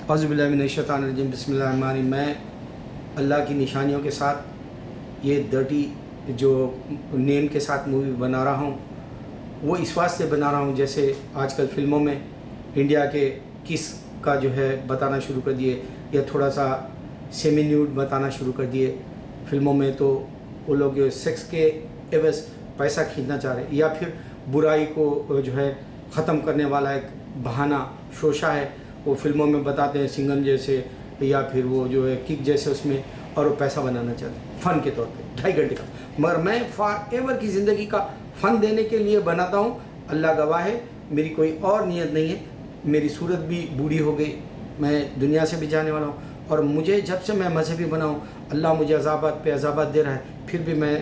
اعوذ باللہ من الشیطان الرجیم بسم اللہ الرحمن الرحیم۔ میں اللہ کی نشانیوں کے ساتھ یہ ڈرٹی جو نیم کے ساتھ مووی بنا رہا ہوں وہ اس واسطے بنا رہا ہوں جیسے آج کل فلموں میں انڈیا کے کس کا جو ہے بتانا شروع کر دیے یا تھوڑا سا سیمی نیوڈ بتانا شروع کر دیے فلموں میں، تو وہ لوگ جو سیکس کے عوض پیسہ کھینچنا چاہ رہے ہیں، یا پھر برائی کو جو ہے ختم کرنے والا ایک بہانہ شوشہ ہے وہ فلموں میں بتاتے ہیں، سنگم جیسے یا پھر وہ جو ہے کک جیسے اس میں، اور وہ پیسہ بنانا چاہتے ہیں فن کے طور پہ 2.5 گھنٹے کا۔ مگر میں فار ایور کی زندگی کا فن دینے کے لیے بناتا ہوں، اللہ گواہ ہے، میری کوئی اور نیت نہیں ہے۔ میری صورت بھی بوڑھی ہو گئی، میں دنیا سے بھی جانے والا ہوں، اور مجھے جب سے میں مذہبی بنا ہوں اللہ مجھے عذابات پہ عذابات دے رہا ہے، پھر بھی میں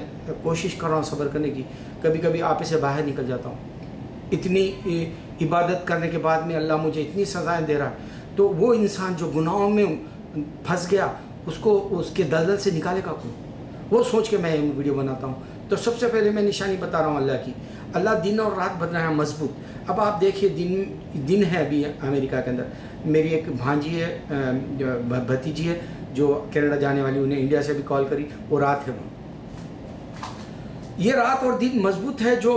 کوشش کر رہا ہوں صبر کرنے کی۔ کبھی کبھی آپ سے باہر نکل جاتا ہوں، اتنی عبادت کرنے کے بعد میں اللہ مجھے اتنی سزائیں دے رہا ہے، تو وہ انسان جو گناہوں میں پھنس گیا اس کو اس کے دلدل سے نکالے گا کون؟ وہ سوچ کے میں ویڈیو بناتا ہوں۔ تو سب سے پہلے میں نشانی بتا رہا ہوں اللہ کی، اللہ دن اور رات بن رہا ہے مضبوط۔ اب آپ دیکھیے دن ہے ابھی امریکہ کے اندر، میری ایک بھانجی ہے جو بھتیجی ہے جو کینیڈا جانے والی، انہیں انڈیا سے بھی کال کری، وہ رات ہے وہاں۔ یہ رات اور دن مضبوط ہے جو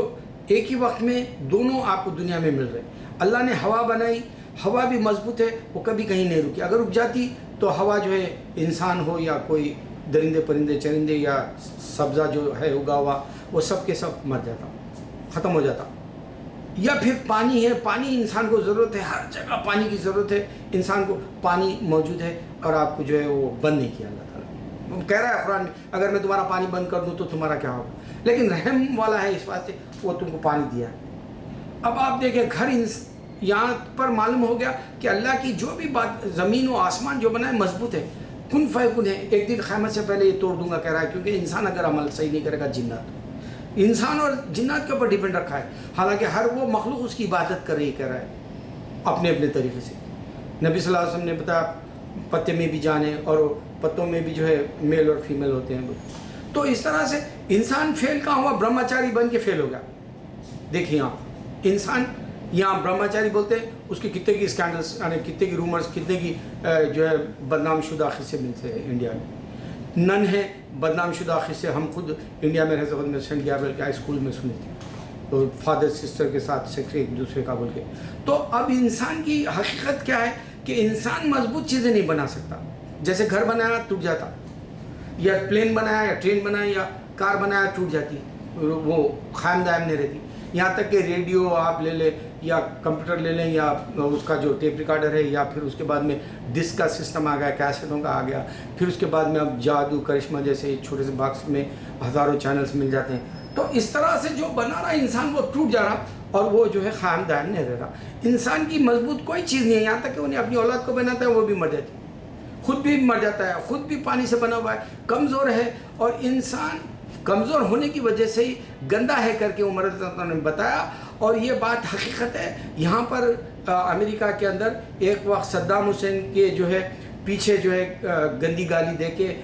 ایک ہی وقت میں دونوں آپ کو دنیا میں مل رہے۔ اللہ نے ہوا بنائی، ہوا بھی مضبوط ہے، وہ کبھی کہیں نہیں رکی۔ اگر رک جاتی تو ہوا جو ہے انسان ہو یا کوئی درندے پرندے چرندے یا سبزہ جو ہے اگا ہوا وہ سب کے سب مر جاتا، ختم ہو جاتا۔ یا پھر پانی ہے، پانی انسان کو ضرورت ہے، ہر جگہ پانی کی ضرورت ہے، انسان کو پانی موجود ہے، اور آپ کو جو ہے وہ بند نہیں کیا اللہ تعالیٰ۔ وہ کہہ رہا ہے قرآن میں اگر میں تمہارا پانی بند کر دوں تو تمہارا کیا ہوگا، لیکن رحم والا ہے اس واسطے وہ تم کو پانی دیا ہے۔ اب آپ دیکھیں گھر یہاں پر معلوم ہو گیا کہ اللہ کی جو بھی بات زمین و آسمان جو بنا ہے مضبوط ہے، کن فیکن ہے۔ ایک دن قیامت سے پہلے یہ توڑ دوں گا کہہ رہا ہے، کیونکہ انسان اگر عمل صحیح نہیں کرے گا، جنات انسان اور جنات کے اوپر ڈیپینڈ رکھا ہے، حالانکہ ہر وہ مخلوق اس کی عبادت کر رہی کہہ رہا ہے اپنے اپنے طریقے سے۔ نبی صلی اللہ علیہ وسلم نے بتایا پتے میں بھی جان ہے اور پتوں میں بھی جو ہے میل اور فیمیل ہوتے ہیں۔ تو اس طرح سے انسان فیل کہاں ہوا؟ برہمچاری بن کے فیل ہو گیا۔ دیکھیے آپ انسان یہاں برہمچاری بولتے ہیں، اس کی کتنے کی اسکینڈلس یعنی کتنے کی رومرز، کتنے کی جو ہے بدنام شدہ قصے ملتے ہیں انڈیا میں۔ نن ہے بدنام شدہ قصے، ہم خود انڈیا میں رہتے وقت میں سینٹ گیبریل کے ہائی اسکول میں سنے تھے، تو فادر سسٹر کے ساتھ سیکس ایک دوسرے کا بول کے۔ تو اب انسان کی حقیقت کیا ہے کہ انسان مضبوط چیزیں نہیں بنا سکتا۔ جیسے گھر بنایا ٹوٹ جاتا، یا پلین بنایا یا ٹرین بنایا یا کار بنایا ٹوٹ جاتی، وہ قائم دائم نہیں رہتی۔ یہاں تک کہ ریڈیو آپ لے لیں یا کمپیوٹر لے لیں یا اس کا جو ٹیپ ریکارڈر ہے، یا پھر اس کے بعد میں ڈسک کا سسٹم آ گیا، کیسٹوں کا آ گیا، پھر اس کے بعد میں اب جادو کرشمہ جیسے چھوٹے سے باکس میں ہزاروں چینلز مل جاتے ہیں۔ تو اس طرح سے جو بنا رہا انسان وہ ٹوٹ جا رہا اور وہ جو ہے قائم دائم نہیں رہ رہا۔ انسان کی مضبوط کوئی چیز نہیں ہے، یہاں تک کہ انہیں اپنی اولاد کو بناتا ہے وہ بھی مر جاتی ہے، خود بھی مر جاتا ہے، خود بھی پانی سے بنا ہوا ہے، کمزور ہے۔ اور انسان کمزور ہونے کی وجہ سے ہی گندا ہے کر کے عمر رضی اللہ عنہ نے بتایا، اور یہ بات حقیقت ہے۔ یہاں پر امریکہ کے اندر ایک وقت صدام حسین کے جو ہے پیچھے جو ہے گندی گالی دے کے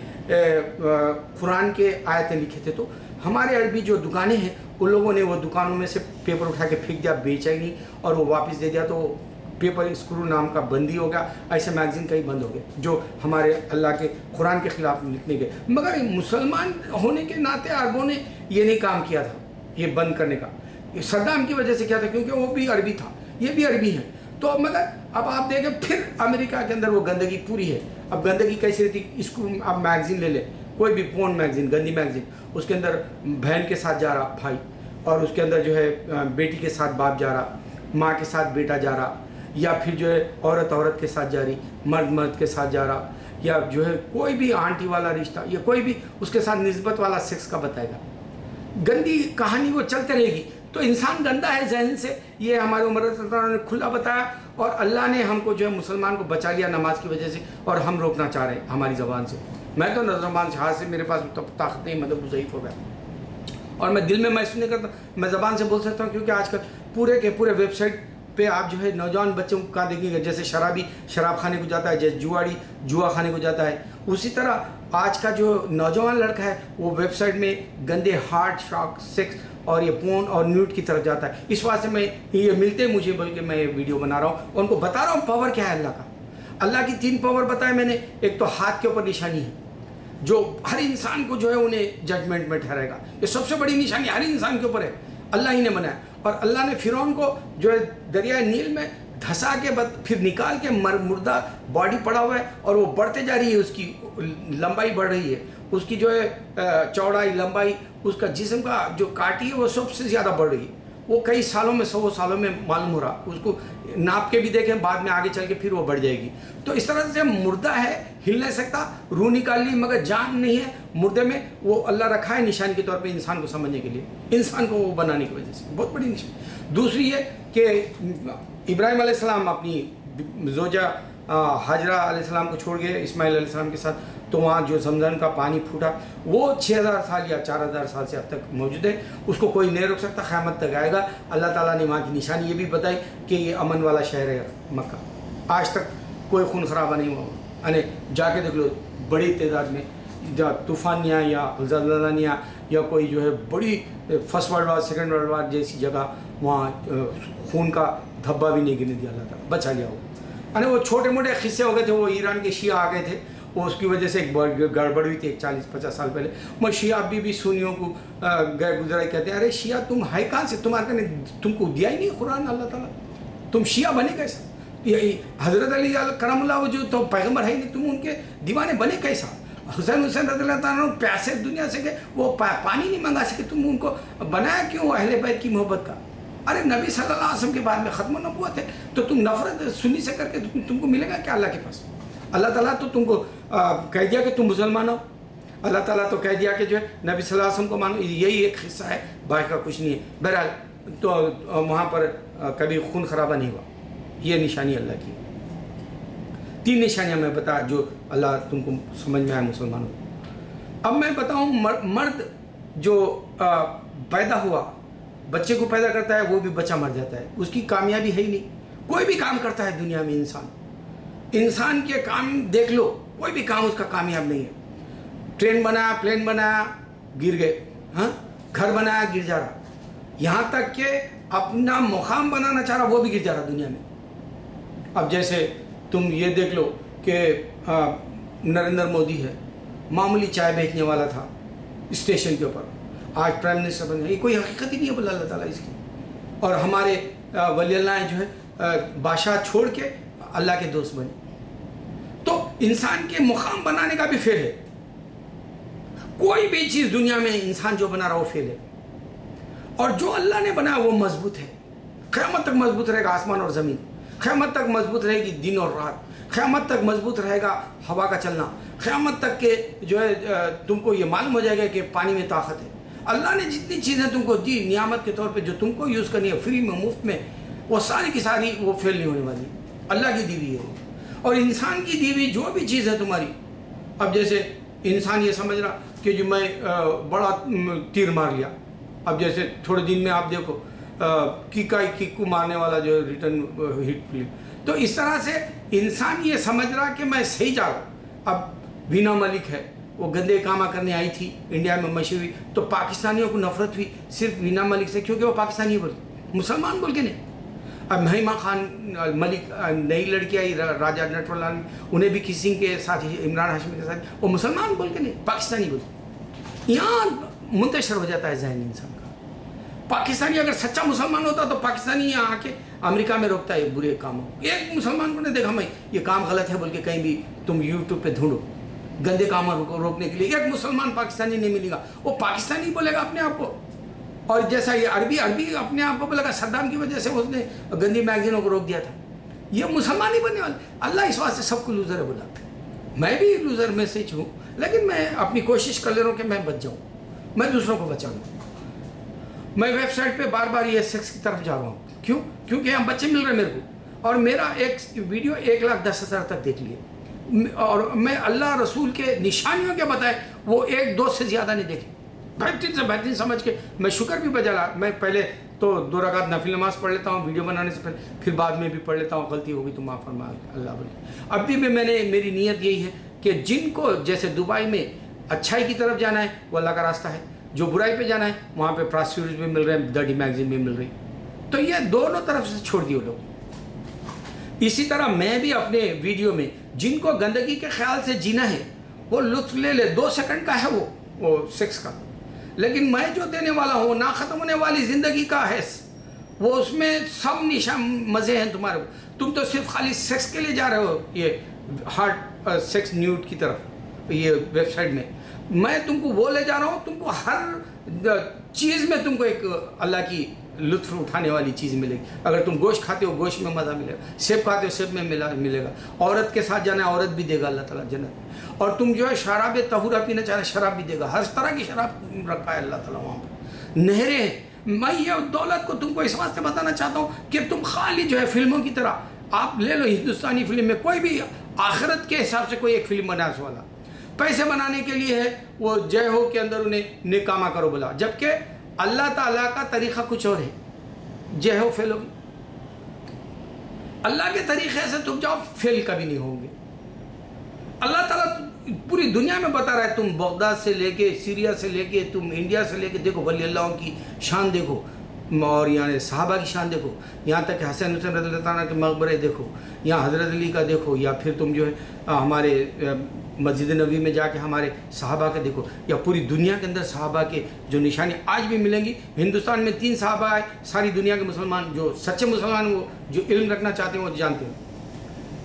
قرآن کے آیتیں لکھے تھے، تو ہمارے عربی جو دکانیں ہیں ان لوگوں نے وہ دکانوں میں سے پیپر اٹھا کے پھینک دیا، بیچا ہی نہیں، اور وہ واپس دے دیا، تو پیپر اسکرو نام کا بندی ہو گیا۔ ایسے میگزین کئی بند ہو گئے جو ہمارے اللہ کے قرآن کے خلاف لکھنے گئے۔ مگر مسلمان ہونے کے ناطے عربوں نے یہ نہیں کام کیا تھا، یہ بند کرنے کا۔ صدام کی وجہ سے کیا تھا؟ کیونکہ وہ بھی عربی تھا، یہ بھی عربی ہے۔ تو مگر اب آپ دیکھیں پھر امریکہ کے اندر وہ گندگی پوری ہے۔ اب گندگی کیسی رہتی؟ اسکرو آپ میگزین لے لیں، کوئی بھی پون میگزین، گندی میگزین، اس کے اندر بہن کے ساتھ جا رہا بھائی، اور اس کے اندر جو ہے بیٹی کے ساتھ باپ جا رہا، ماں کے ساتھ بیٹا جا رہا، یا پھر جو ہے عورت عورت کے ساتھ جا رہی، مرد مرد کے ساتھ جا رہا، یا جو ہے کوئی بھی آنٹی والا رشتہ یا کوئی بھی اس کے ساتھ نسبت والا سیکس کا بتائے گا۔ گندی کہانی وہ چلتے رہے گی۔ تو انسان گندا ہے ذہن سے، یہ ہمارے عمر رضی اللہ عنہ نے کھلا بتایا، اور اللہ نے ہم کو جو ہے مسلمان کو بچا لیا نماز کی وجہ سے، اور ہم روکنا چاہ رہے ہیں ہماری زبان سے۔ میں تو زبان سے ہاتھ سے میرے پاس طاقت نہیں، مطلب ضعیف ہو گیا، اور میں دل میں محسوس نہیں کرتا، میں زبان سے بول سکتا ہوں، کیونکہ آج کل پورے کے پورے ویب سائٹ پہ آپ جو ہے نوجوان بچوں کا دیکھیں گے، جیسے شرابی شراب خانے کو جاتا ہے، جیسے جواڑی جوا خانے کو جاتا ہے، اسی طرح آج کا جو نوجوان لڑکا ہے وہ ویب سائٹ میں گندے ہارٹ شاک سیکس اور یہ پون اور نیوٹ کی طرف جاتا ہے۔ اس واسطے میں یہ ملتے مجھے، بلکہ میں یہ ویڈیو بنا رہا ہوں، ان کو بتا رہا ہوں پاور کیا ہے اللہ کا۔ اللہ کی 3 پاور بتائے میں نے. ایک تو ہاتھ کے اوپر نشانی ہے جو ہر انسان کو جو ہے انہیں ججمنٹ میں ٹھہرائے گا. یہ سب سے بڑی نشانی ہر انسان کے اوپر ہے, اللہ ہی نے بنایا. اور اللہ نے فرعون کو جو ہے دریائے نیل میں دھسا کے پھر نکال کے مردہ باڈی پڑا ہوا ہے اور وہ بڑھتے جا رہی ہے, اس کی لمبائی بڑھ رہی ہے, اس کی جو ہے چوڑائی لمبائی اس کا جسم کا جو کاٹی ہے وہ سب سے زیادہ بڑھ رہی ہے. وہ کئی سالوں میں 100 سالوں میں معلوم ہو رہا, اس کو ناپ کے بھی دیکھیں بعد میں آگے چل کے پھر وہ بڑھ جائے گی. تو اس طرح سے مردہ ہے, ہل نہیں سکتا, روح نکال لی مگر جان نہیں ہے مردے میں. وہ اللہ رکھا ہے نشانی کے طور پہ انسان کو سمجھنے کے لیے, انسان کو وہ بنانے کی وجہ سے, بہت بڑی نشانی. دوسری یہ کہ ابراہیم علیہ السلام اپنی زوجہ حاجرہ علیہ السلام کو چھوڑ گئے اسماعیل علیہ السلام کے ساتھ, تو وہاں جو زمزم کا پانی پھوٹا وہ 6000 سال یا 4000 سال سے اب تک موجود ہے, اس کو کوئی نہیں روک سکتا, قیامت تک آئے گا. اللہ تعالیٰ نے وہاں کی نشانی یہ بھی بتائی کہ یہ امن والا شہر ہے مکہ, آج تک کوئی خون خرابہ نہیں ہوا. یعنی جا کے دیکھ لو بڑی تعداد میں طوفانیاں یا زلزلانیاں یا کوئی جو ہے بڑی first world war second world war جیسی جگہ وہاں خون کا دھبا بھی نہیں گرنے دیا اللہ تعالیٰ, بچا لیا وہ. یعنی وہ چھوٹے موٹے قصے ہو گئے تھے, وہ ایران کے شیعہ آ گئے تھے, وہ اس کی وجہ سے ایک گڑبڑ ہوئی تھی 40-50 سال پہلے. وہ شیعہ ابھی بھی سنیوں کو گئے گزرے کہتے ہیں ارے شیعہ تم ہے کہاں سے, تمہارے تم کو دیا ہی نہیں قرآن اللہ تعالیٰ, تم شیعہ بنے کیسا؟ حضرت علی کرم اللہ وجہ تو پیغمبر ہے ہی نہیں, تم ان کے دیوانے بنے کیسا؟ حسین رضی اللہ تعالیٰ پیاسے دنیا سے گئے, وہ پانی نہیں منگا سکے, تم ان کو بنایا کیوں اہل بیت کی محبت کا؟ ارے نبی صلی اللہ علیہ وسلم کے بعد میں ختم نبوت ہے, تو تم نفرت سنی سے کر کے تم کو ملے گا کیا اللہ کے پاس؟ اللہ تعالیٰ تو تم کو کہہ دیا کہ تم مسلمان ہو, اللہ تعالیٰ تو کہہ دیا کہ جو ہے نبی صلی اللہ علیہ وسلم کو مانو, یہی ایک حصہ ہے, باقی کا کچھ نہیں ہے. بہرحال تو وہاں پر کبھی خون خرابہ نہیں ہوا, یہ نشانی اللہ کی. 3 نشانیاں میں بتا جو اللہ تم کو سمجھ میں آئے مسلمانوں. اب میں بتاؤں مرد جو پیدا ہوا بچے کو پیدا کرتا ہے وہ بھی بچہ مر جاتا ہے, اس کی کامیابی ہے ہی نہیں. کوئی بھی کام کرتا ہے دنیا میں انسان کے کام دیکھ لو, کوئی بھی کام اس کا کامیاب نہیں ہے. ٹرین بنایا, پلین بنایا, گر گئے, ہاں گھر بنایا گر جا رہا, یہاں تک کہ اپنا مقام بنانا چاہ رہا وہ بھی گر جا رہا دنیا میں. اب جیسے تم یہ دیکھ لو کہ نریندر مودی ہے, معمولی چائے بیچنے والا تھا اسٹیشن کے اوپر, آج پرائم منسٹر بن گیا. یہ کوئی حقیقت ہی نہیں ہے بولا اللہ تعالیٰ اس کی. اور ہمارے ولی اللہ جو ہے بادشاہ چھوڑ کے اللہ کے دوست بنے. تو انسان کے مقام بنانے کا بھی فیل ہے. کوئی بھی چیز دنیا میں انسان جو بنا رہا وہ فیل ہے, اور جو اللہ نے بنایا وہ مضبوط ہے. قیامت تک مضبوط رہے گا آسمان اور زمین, قیامت تک مضبوط رہے گی دن اور رات, قیامت تک مضبوط رہے گا ہوا کا چلنا, قیامت تک کہ جو ہے تم کو یہ معلوم ہو جائے گا کہ پانی میں طاقت ہے. اللہ نے جتنی چیزیں تم کو دی نعمت کے طور پہ جو تم کو یوز کرنی ہے فری میں مفت میں, وہ ساری کی ساری وہ فیل نہیں ہونے والی, اللہ کی دی ہوئی ہے. اور انسان کی دی ہوئی جو بھی چیز ہے تمہاری, اب جیسے انسان یہ سمجھ رہا کہ جو میں بڑا تیر مار لیا, اب جیسے تھوڑے دن میں آپ دیکھو کک کو مارنے والا جو ریٹرن ہٹ فلم, تو اس طرح سے انسان یہ سمجھ رہا کہ میں صحیح جا رہا ہوں. اب وینا ملک ہے, وہ گندے کامہ کرنے آئی تھی انڈیا میں مشہور ہوئی, تو پاکستانیوں کو نفرت ہوئی صرف وینا ملک سے کیونکہ وہ پاکستانی بول مسلمان بول کے نہیں. اب مہیمہ خان ملک نئی لڑکی آئی راجہ نٹور لال, انہیں بھی کسی کے ساتھ عمران ہاشمی کے ساتھ, وہ مسلمان بول کے نہیں پاکستانی بول. یہاں منتشر ہو جاتا ہے ذہن انسان کا. پاکستانی اگر سچا مسلمان ہوتا تو پاکستانی یہاں آ کے امریکہ میں روکتا ہے برے کاموں. ایک مسلمان کو نے دیکھا میں یہ کام غلط ہے بول کے کہیں بھی تم یوٹیوب پہ ڈھونڈو گندے کاموں کو روکنے کے لیے, ایک مسلمان پاکستانی نہیں ملے گا. وہ پاکستانی بولے گا اپنے آپ کو, اور جیسا یہ عربی اپنے آپ کو بولے گا صدام کی وجہ سے اس نے گندی میگزینوں کو روک دیا تھا. یہ مسلمان ہی بننے والے. اللہ اس واسطے سب کو لوزر ہے بولا, میں بھی لوزر میں سے ہوں, لیکن میں اپنی کوشش کر لے رہا ہوں کہ میں بچ جاؤں, میں دوسروں کو بچاؤں. میں ویب سائٹ پہ بار بار یہ سیکس کی طرف جا رہا ہوں. کیوں؟ کیونکہ ہم بچے مل رہے ہیں میرے کو, اور میرا ایک ویڈیو 1,10,000 تک دیکھ لیے, اور میں اللہ رسول کے نشانیوں کے بتائے وہ 1-2 سے زیادہ نہیں دیکھے. بہترین سے بہترین سمجھ کے میں شکر بھی بجا لا. میں پہلے تو 2 رکعت نفل نماز پڑھ لیتا ہوں ویڈیو بنانے سے پہلے, پھر بعد میں بھی پڑھ لیتا ہوں, غلطی ہوگی تو معاف فرما اللہ بولے. اب بھی میری نیت یہی ہے کہ جن کو جیسے دبئی میں اچھائی کی طرف جانا ہے وہ اللہ کا راستہ ہے, جو برائی پہ جانا ہے وہاں پہ پراسیکیوٹرز بھی مل رہے ہیں, ڈرٹی میگزین بھی مل رہی, تو یہ دونوں طرف سے چھوڑ دیے لوگ. اسی طرح میں بھی اپنے ویڈیو میں جن کو گندگی کے خیال سے جینا ہے وہ لطف لے لے، 2 سیکنڈ کا ہے وہ سیکس کا، لیکن میں جو دینے والا ہوں وہ نہ ختم ہونے والی زندگی کا ہے، وہ اس میں سب نشان مزے ہیں تمہارے، تم تو صرف خالی سیکس کے لیے جا رہے ہو یہ ہارڈ سیکس نیوڈ کی طرف یہ ویب سائٹ میں تم کو وہ لے جا رہا ہوں، تم کو ہر چیز میں تم کو ایک اللہ کی لطف اٹھانے والی چیز ملے گی۔ اگر تم گوشت کھاتے ہو گوشت میں مزہ ملے گا، سیب کھاتے ہو سیب میں ملے گا، عورت کے ساتھ جانا ہے عورت بھی دے گا اللہ تعالیٰ جنت میں، اور تم جو ہے شراب طہورہ پینا چاہ رہے شراب بھی دے گا، ہر طرح کی شراب رکھا ہے اللہ تعالیٰ وہاں پہ، نہریں ہیں۔ میں یہ دولت کو تم کو اس واسطے بتانا چاہتا ہوں کہ تم خالی جو ہے فلموں کی طرح آپ لے لو، ہندوستانی فلم میں کوئی بھی آخرت کے حساب سے کوئی ایک فلم بنا اس والا پیسے بنانے کے لیے ہے، وہ جے ہو کے اندر انہیں نکامہ کرو بلا، جبکہ اللہ تعالیٰ کا طریقہ کچھ اور ہے، جے ہو فیل ہوگی، اللہ کے طریقے سے تم جاؤ فیل کبھی نہیں ہوں گے۔ اللہ تعالیٰ پوری دنیا میں بتا رہا ہے، تم بغداد سے لے کے سیریا سے لے کے تم انڈیا سے لے کے دیکھو ولی اللہ کی شان دیکھو، اور یہاں صحابہ کی شان دیکھو، یہاں تک کہ حسین حسین رضی اللہ عنہ کے مقبرے دیکھو، یہاں حضرت علی کا دیکھو، یا پھر تم جو ہے ہمارے مسجد نبوی میں جا کے ہمارے صحابہ کے دیکھو، یا پوری دنیا کے اندر صحابہ کے جو نشانی آج بھی ملیں گی۔ ہندوستان میں 3 صحابہ آئے، ساری دنیا کے مسلمان جو سچے مسلمان وہ جو علم رکھنا چاہتے ہیں وہ جانتے ہیں۔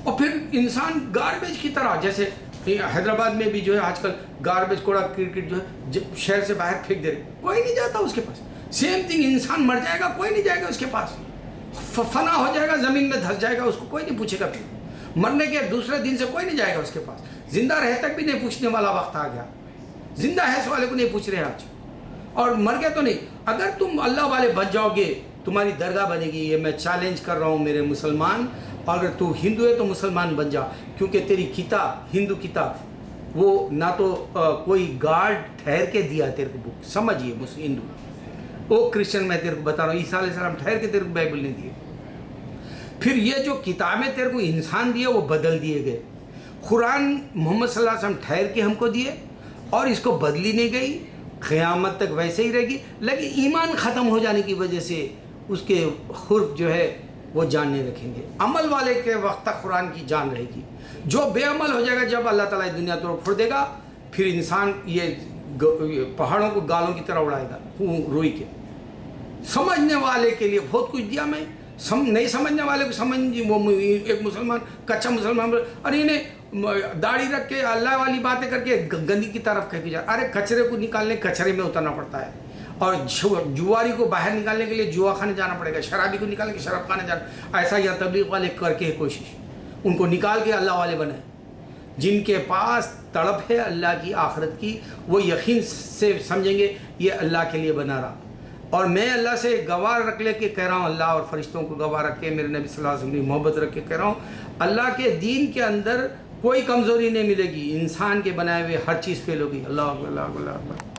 اور پھر انسان گاربیج کی طرح، جیسے حیدرآباد میں بھی جو ہے آج کل گاربیج کوڑا کرکٹ جو ہے شہر سے باہر پھینک دے رہے، کوئی نہیں جاتا اس کے پاس۔ سیم تھنگ، انسان مر جائے گا کوئی نہیں جائے گا اس کے پاس، فنا ہو جائے گا زمین میں دھس جائے گا، اس کو کوئی نہیں پوچھے گا، پھر مرنے کے دوسرے دن سے کوئی نہیں جائے گا اس کے پاس، زندہ رہ تک بھی نہیں پوچھنے والا وقت آ گیا، زندہ ہے اس والے کو نہیں پوچھ رہے آج، اور مر گئے تو نہیں۔ اگر تم اللہ والے بن جاؤ گے تمہاری درگاہ بنے گی، یہ میں چیلنج کر رہا ہوں میرے مسلمان، اگر تو ہندو ہے تو مسلمان بن جا، کیونکہ تیری کتاب ہندو کتاب وہ نہ تو کوئی گارڈ ٹھہر کے دیا تیرے کو بک، سمجھیے ہندو، وہ کرسچن میں تیرے کو بتا رہا ہوں عیسیٰ علیہ السلام ٹھہر کے تیرے کو بائبل نے دیے، پھر یہ جو کتابیں تیرے کو انسان دیے وہ بدل دیے گئے، قرآن محمد صلی اللہ علیہ وسلم ٹھہر کے ہم کو دیے اور اس کو بدلی نہیں گئی، قیامت تک ویسے ہی رہے گی، لیکن ایمان ختم ہو جانے کی وجہ سے اس کے حرف جو ہے وہ جان نہیں رکھیں گے۔ عمل والے کے وقت تک قرآن کی جان رہے گی، جو بے عمل ہو جائے گا جب اللہ تعالیٰ دنیا توڑ پھوڑ دے گا، پھر انسان یہ پہاڑوں کو گالوں کی طرح اڑائے گا روئی کے۔ سمجھنے والے کے لیے بہت کچھ دیا میں، نہیں سمجھنے والے کو سمجھ، وہ ایک مسلمان کچا مسلمان اور انہیں داڑھی رکھ کے اللہ والی باتیں کر کے گندی کی طرف کہہ کے جا، ارے کچرے کو نکالنے کچرے میں اترنا پڑتا ہے، اور جواری کو باہر نکالنے کے لیے جوا خانے جانا پڑے گا، شرابی کو نکالنے کے شراب خانے جانا، ایسا یا تبلیغ والے کر کے کوشش ان کو نکال کے اللہ والے بنائے۔ جن کے پاس تڑپ ہے اللہ کی آخرت کی، وہ یقین سے سمجھیں گے یہ اللہ کے لیے بنا رہا، اور میں اللہ سے گواہ رکھ لے کے کہہ رہا ہوں، اللہ اور فرشتوں کو گواہ رکھ کے، میرے نبی صلی اللہ علیہ وسلم کی محبت رکھ کے کہہ رہا ہوں، اللہ کے دین کے اندر کوئی کمزوری نہیں ملے گی، انسان کے بنائے ہوئے ہر چیز فیل ہوگی۔ اللہ اکبر، اللہ اکبر، اللہ اکبر۔